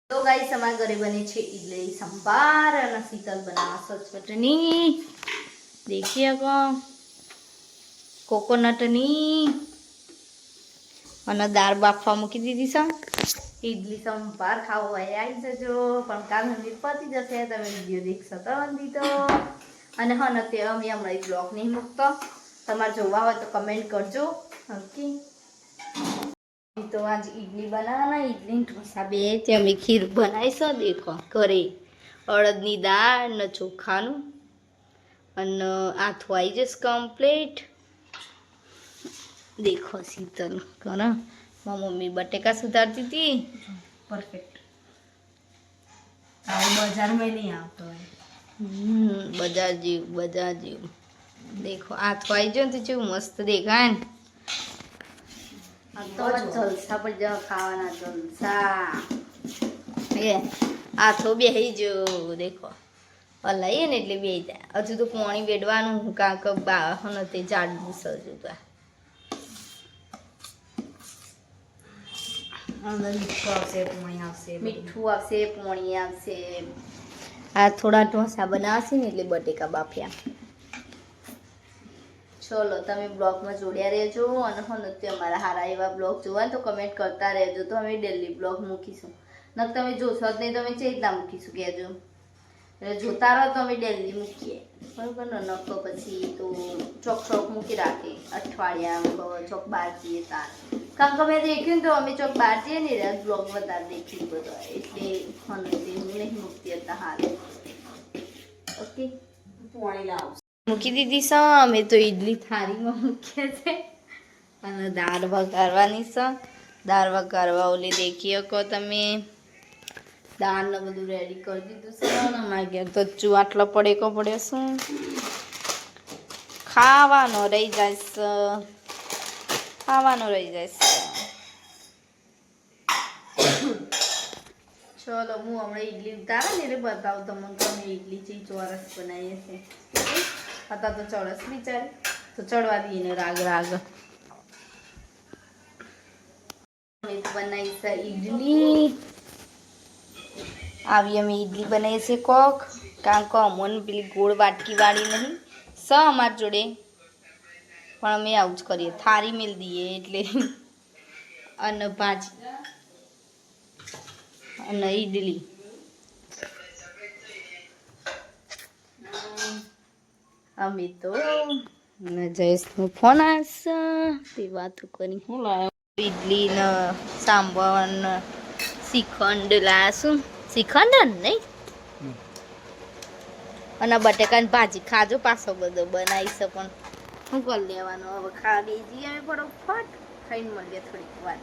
तो गाइस हमारे घरे बने छे इडली संभार और शीतल बनावा सच चटनी देखिए को कोकोनटनी અને દાળ બાફવા મૂકી દીધી છે ઇડલી સંભાર ખાવો હોય આવી જજો પણ કાલ સુધી પતી જશે તમે વિડીયો દેખશો તો વંદી તો અને હા નથી અમે હમણાં બ્લોગ નહીં મૂકતો તમારે જોવા હોય તો કમેન્ટ કરજો ઓકે तो आज इडली बनाना इडली ढोसा बे अमे खीर बनाई सो देखो घरे अड़दनी दाळ ने चोखानु अने आथो आई जस कम्प्लीट देखो शीतल करा मां मम्मी बटेका सुधारती थी परफेक्ट बाजार में नहीं आता है बाजार जीव देखो आथो आई जो तो जो मस्त देखाय ने तो जलसा पर जा खावाना जलसा ये आथो बेही जो देखो हलाઈએ ને એટલે બેહી જાય હજુ તો પાણી વેડવાનું કાંક બાહન તે જાડું સજુ તો મીઠું આવશે પાણી આવશે આ થોડા ઢોસા બનાવશે ને એટલે બટેકા બાફ્યા चलो તમે બ્લોગમાં જોડ્યા રહેજો અને હનતે અમારા હારા એવા બ્લોગ જોવા તો કમેન્ટ કરતા રહેજો તો અમે ડેલી બ્લોગ મૂકીશું નક તમે જોશો જ નહીં તો અમે ચેતના મૂકીશું કહેજો એટલે જોતા રહો તો અમે ડેલી મૂકીએ બરાબર ને નક તો પછી તો ચોક મૂકી રાખે અઠવાડિયા ચોક બહાર જઈએ તાર કારણ કે મેં દેખ્યું તો અમે ચોક બહાર જઈએ ને રાત બ્લોગ વધારે દેખ્યું બધો એટલે હનતે હું નહીં મૂકતી હતા હાલ ઓકે પાણી લાવ મૂકી દીધી છે અમે તો ઇડલી થાળીમાં મૂકીએ છે અને દાળ વઘારવાની છે દાળ વઘારવા ઓલી દેખી શકો તમે દાળને બધું રેડી કરી દીધું છે અને અમારા ઘેર તો ચૂ આટલો પડેકો પડ્યો શું ખાવાનો રહી જાય છે ચલો હું હમણાં ઇડલી ઉતારે ને એટલે બતાવું તમને કે અમે ઇડલી ચી ચોરસ બનાવીએ છીએ હતા તો ચોરસ વિચારે તો ચડવા દઈએ ને રાગ બનાવી છે ઇડલી આવી અમે ઇડલી બનાવીએ છીએ કોક કારણ કે અમોને પેલી ગોળ વાટકી વાળી નહીં સ અમારી જોડે પણ અમે આવું જ કરીએ થાળી મેલ દઈએ એટલે અને ભાજી અને ઇડલી અમે તો જયેશનો ફોન આવશે તે વાતો કરી હું લાવ્યો ઇડલી ને સાંભર ને શ્રીખંડ લાવશું શ્રીખંડ નહીં અને બટેકાની ભાજી ખાજો પાછો બધો બનાવીશ પણ શું કરી લેવાનું હવે ખા બેજી અમે ફટોફટ ખાઈને મળીએ થોડીક વાર